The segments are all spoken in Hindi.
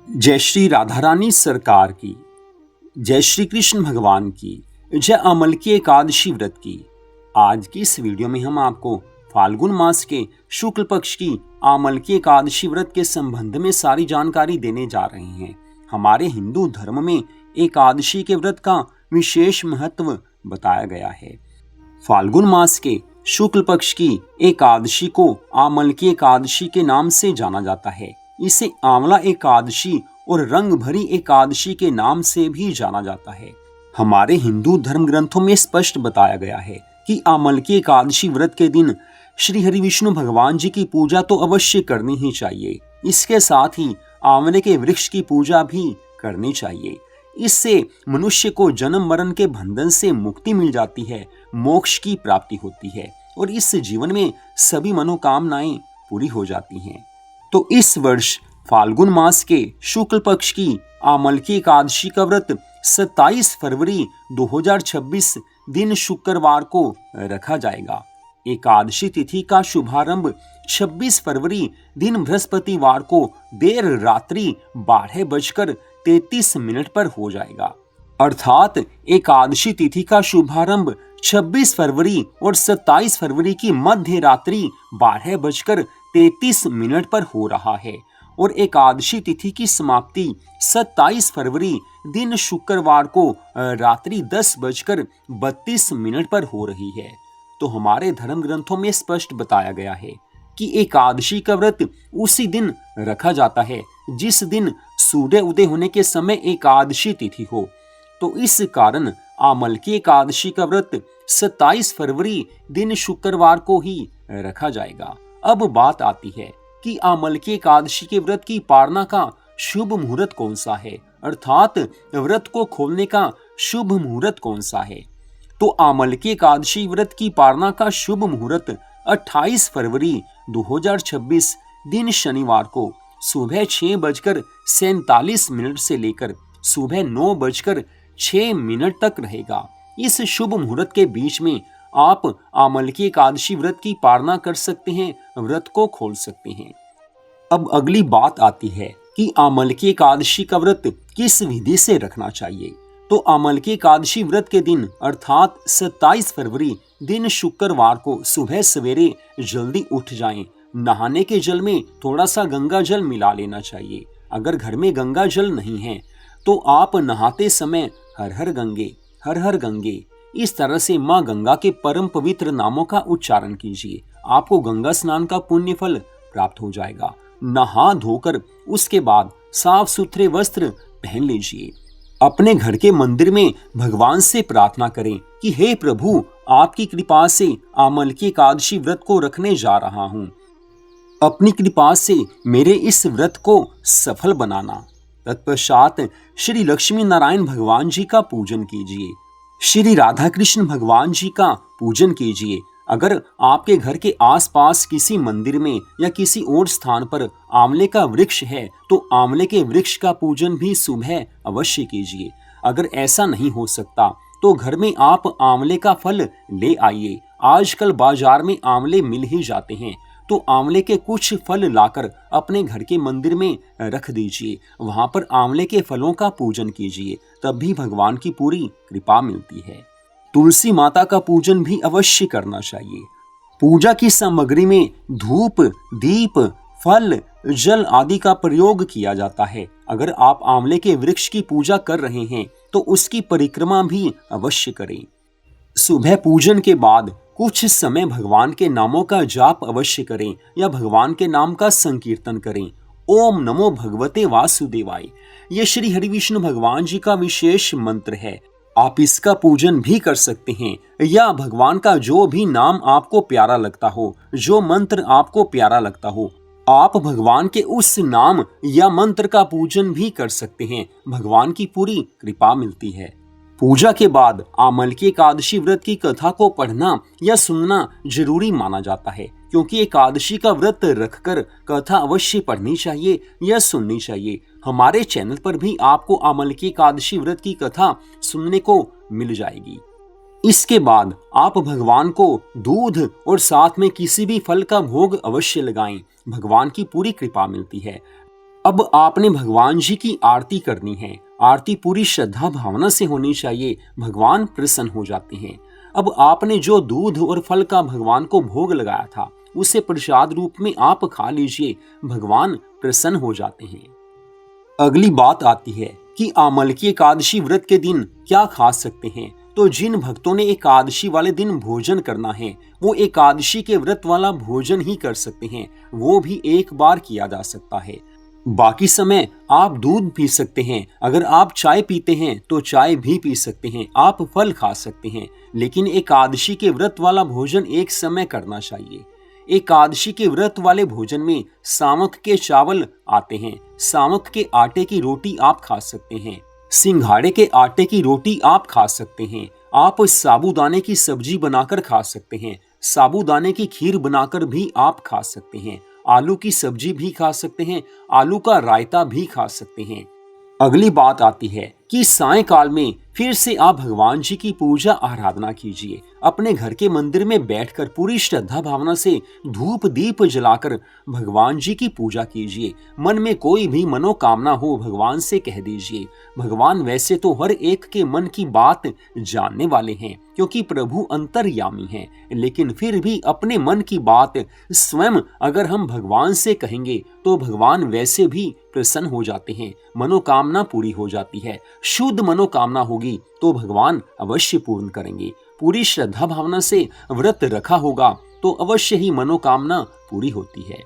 जय श्री राधा रानी सरकार की, जय श्री कृष्ण भगवान की, जय अमल की एकादशी व्रत की। आज की इस वीडियो में हम आपको फाल्गुन मास के शुक्ल पक्ष की अमल की एकादशी व्रत के संबंध में सारी जानकारी देने जा रहे हैं। हमारे हिंदू धर्म में एकादशी के व्रत का विशेष महत्व बताया गया है। फाल्गुन मास के शुक्ल पक्ष की एकादशी को आमल की एकादशी के नाम से जाना जाता है। इसे आंवला एकादशी और रंग भरी एकादशी के नाम से भी जाना जाता है। हमारे हिंदू धर्म ग्रंथों में स्पष्ट बताया गया है कि आमल की एकादशी व्रत के दिन श्री हरि विष्णु भगवान जी की पूजा तो अवश्य करनी ही चाहिए। इसके साथ ही आंवले के वृक्ष की पूजा भी करनी चाहिए। इससे मनुष्य को जन्म मरण के बंधन से मुक्ति मिल जाती है, मोक्ष की प्राप्ति होती है और इस जीवन में सभी मनोकामनाएं पूरी हो जाती हैं। तो इस वर्ष फाल्गुन मास के शुक्ल पक्ष की आमल की एकादशी का व्रत 27 फरवरी 2026 दिन शुक्रवार को रखा जाएगा। एकादशी तिथि का शुभारंभ 26 फरवरी दिन बृहस्पतिवार को देर रात्रि 12:33 पर हो जाएगा। अर्थात एकादशी तिथि का शुभारंभ 26 फरवरी और 27 फरवरी की मध्य रात्रि 12:33 पर हो रहा है और एकादशी तिथि की समाप्ति 27 फरवरी दिन शुक्रवार को रात्रि 10:32 पर हो रही है। तो हमारे धर्म ग्रंथों में स्पष्ट बताया गया है कि एकादशी का व्रत उसी दिन रखा जाता है जिस दिन सूर्य उदय होने के समय एकादशी तिथि हो। तो इस कारण आमल की एकादशी का व्रत 27 फरवरी दिन शुक्रवार को ही रखा जाएगा। अब बात आती है कि आमल की एकादशी के व्रत की पालना का शुभ मुहूर्त कौन सा है, अर्थात व्रत को खोलने का शुभ मुहूर्त कौन सा है। तो आमल की एकादशी व्रत की पालना का शुभ मुहूर्त 28 फरवरी 2026 दिन शनिवार को सुबह 6:47 से लेकर सुबह 9:06 तक रहेगा। इस शुभ मुहूर्त के बीच में आप आमल की एकादशी व्रत की पालना कर सकते हैं, व्रत को खोल सकते हैं। अब अगली बात आती है कि आमल की एकादशी का व्रत किस विधि से रखना चाहिए। तो आमल की एकादशी व्रत के दिन अर्थात 27 फरवरी दिन शुक्रवार को सुबह सवेरे जल्दी उठ जाएं। नहाने के जल में थोड़ा सा गंगा जल मिला लेना चाहिए। अगर घर में गंगा जल नहीं है तो आप नहाते समय हर हर गंगे, हर हर गंगे, इस तरह से माँ गंगा के परम पवित्र नामों का उच्चारण कीजिए। आपको गंगा स्नान का पुण्य फल प्राप्त हो जाएगा। नहा धोकर उसके बाद साफ सुथरे वस्त्र पहन लीजिए। अपने घर के मंदिर में भगवान से प्रार्थना करें कि हे प्रभु, आपकी कृपा से आमल की एकादशी व्रत को रखने जा रहा हूँ। अपनी कृपा से मेरे इस व्रत को सफल बनाना। तत्पश्चात श्री लक्ष्मी नारायण भगवान जी का पूजन कीजिए। श्री राधा कृष्ण भगवान जी का पूजन कीजिए। अगर आपके घर के आसपास किसी मंदिर में या किसी और स्थान पर आंवले का वृक्ष है तो आंवले के वृक्ष का पूजन भी सुबह अवश्य कीजिए। अगर ऐसा नहीं हो सकता तो घर में आप आंवले का फल ले आइए। आजकल बाजार में आंवले मिल ही जाते हैं, तो आंवले के कुछ फल लाकर अपने घर के मंदिर में रख दीजिए। वहां पर आंवले के फलों का पूजन कीजिए, तब भी भगवान की पूरी कृपा मिलती है। तुलसी माता का पूजन भी अवश्य करना चाहिए। पूजा की सामग्री में धूप, दीप, फल, जल आदि का प्रयोग किया जाता है। अगर आप आंवले के वृक्ष की पूजा कर रहे हैं तो उसकी परिक्रमा भी अवश्य करें। सुबह पूजन के बाद कुछ समय भगवान के नामों का जाप अवश्य करें या भगवान के नाम का संकीर्तन करें। ओम नमो भगवते वासुदेवाय, यह श्री हरि विष्णु भगवान जी का विशेष मंत्र है। आप इसका पूजन भी कर सकते हैं या भगवान का जो भी नाम आपको प्यारा लगता हो, जो मंत्र आपको प्यारा लगता हो, आप भगवान के उस नाम या मंत्र का पूजन भी कर सकते हैं। भगवान की पूरी कृपा मिलती है। पूजा के बाद आमल की एकादशी व्रत की कथा को पढ़ना या सुनना जरूरी माना जाता है, क्योंकि एकादशी का व्रत रखकर कथा अवश्य पढ़नी चाहिए या सुननी चाहिए। हमारे चैनल पर भी आपको आमल की एकादशी व्रत की कथा सुनने को मिल जाएगी। इसके बाद आप भगवान को दूध और साथ में किसी भी फल का भोग अवश्य लगाएं। भगवान की पूरी कृपा मिलती है। अब आपने भगवान जी की आरती करनी है। आरती पूरी श्रद्धा भावना से होनी चाहिए, भगवान प्रसन्न हो जाते हैं। अब आपने जो दूध और फल का भगवान को भोग लगाया था उसे प्रसाद रूप में आप खा लीजिए, भगवान प्रसन्न हो जाते हैं। अगली बात आती है कि आमल की एकादशी व्रत के दिन क्या खा सकते हैं। तो जिन भक्तों ने एकादशी वाले दिन भोजन करना है वो एकादशी के व्रत वाला भोजन ही कर सकते हैं, वो भी एक बार किया जा सकता है। बाकी समय आप दूध पी सकते हैं, अगर आप चाय पीते हैं तो चाय भी पी सकते हैं, आप फल खा सकते हैं, लेकिन एकादशी के व्रत वाला भोजन एक समय करना चाहिए। एकादशी के व्रत वाले भोजन में सामक के चावल आते हैं, सामक के आटे की रोटी आप खा सकते हैं, सिंघाड़े के आटे की रोटी आप खा सकते हैं, आप साबूदाने की सब्जी बनाकर खा सकते हैं, साबूदाने की खीर बनाकर भी आप खा सकते हैं, आलू की सब्जी भी खा सकते हैं, आलू का रायता भी खा सकते हैं। अगली बात आती है कि सायंकाल में फिर से आप भगवान जी की पूजा आराधना कीजिए। अपने घर के मंदिर में बैठकर पूरी श्रद्धा भावना से धूप दीप जलाकर भगवान जी की पूजा कीजिए। मन में कोई भी मनोकामना हो भगवान से कह दीजिए। भगवान वैसे तो हर एक के मन की बात जानने वाले हैं, क्योंकि प्रभु अंतर्यामी हैं, लेकिन फिर भी अपने मन की बात स्वयं अगर हम भगवान से कहेंगे तो भगवान वैसे भी प्रसन्न हो जाते हैं, मनोकामना पूरी हो जाती है। शुद्ध मनोकामना होगी तो भगवान अवश्य पूर्ण करेंगे। पूरी श्रद्धा भावना से व्रत रखा होगा तो अवश्य ही मनोकामना पूरी होती है।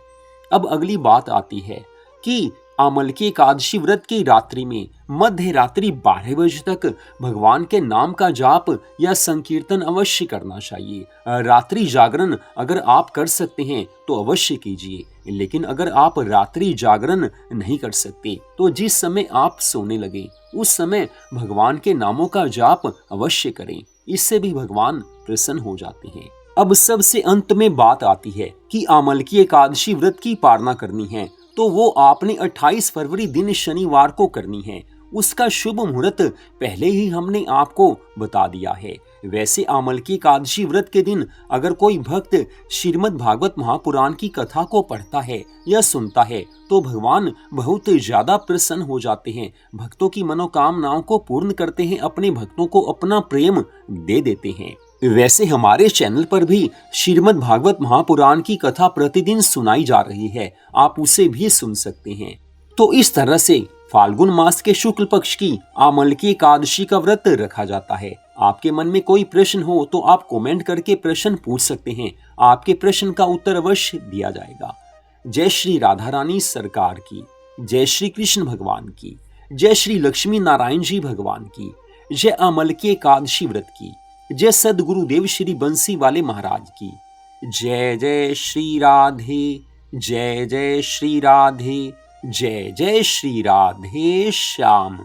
अब अगली बात आती है कि आमल की एकादशी व्रत की रात्रि में मध्य रात्रि 12 बजे तक भगवान के नाम का जाप या संकीर्तन अवश्य करना चाहिए। रात्रि जागरण अगर आप कर सकते हैं तो अवश्य कीजिए, लेकिन अगर आप रात्रि जागरण नहीं कर सकते तो जिस समय आप सोने लगे उस समय भगवान के नामों का जाप अवश्य करें, इससे भी भगवान प्रसन्न हो जाते हैं। अब सबसे अंत में बात आती है कि आमल की एकादशी व्रत की पालना करनी है तो वो आपने 28 फरवरी दिन शनिवार को करनी है। उसका शुभ मुहूर्त पहले ही हमने आपको बता दिया है। वैसे आमल की एकादशी व्रत के दिन अगर कोई भक्त श्रीमद् भागवत महापुराण की कथा को पढ़ता है या सुनता है तो भगवान बहुत ज्यादा प्रसन्न हो जाते हैं, भक्तों की मनोकामनाओं को पूर्ण करते हैं, अपने भक्तों को अपना प्रेम दे देते हैं। वैसे हमारे चैनल पर भी श्रीमद् भागवत महापुराण की कथा प्रतिदिन सुनाई जा रही है, आप उसे भी सुन सकते हैं। तो इस तरह से फाल्गुन मास के शुक्ल पक्ष की आमल की एकादशी का व्रत रखा जाता है। आपके मन में कोई प्रश्न हो तो आप कमेंट करके प्रश्न पूछ सकते हैं, आपके प्रश्न का उत्तर अवश्य दिया जाएगा। जय श्री राधा रानी सरकार की, जय श्री कृष्ण भगवान की, जय श्री लक्ष्मी नारायण जी भगवान की, जय आमल की एकादशी व्रत की, जय सदगुरुदेव श्री बंसी वाले महाराज की, जय जय श्री राधे, जय जय श्री राधे, जय जय श्री राधे श्याम।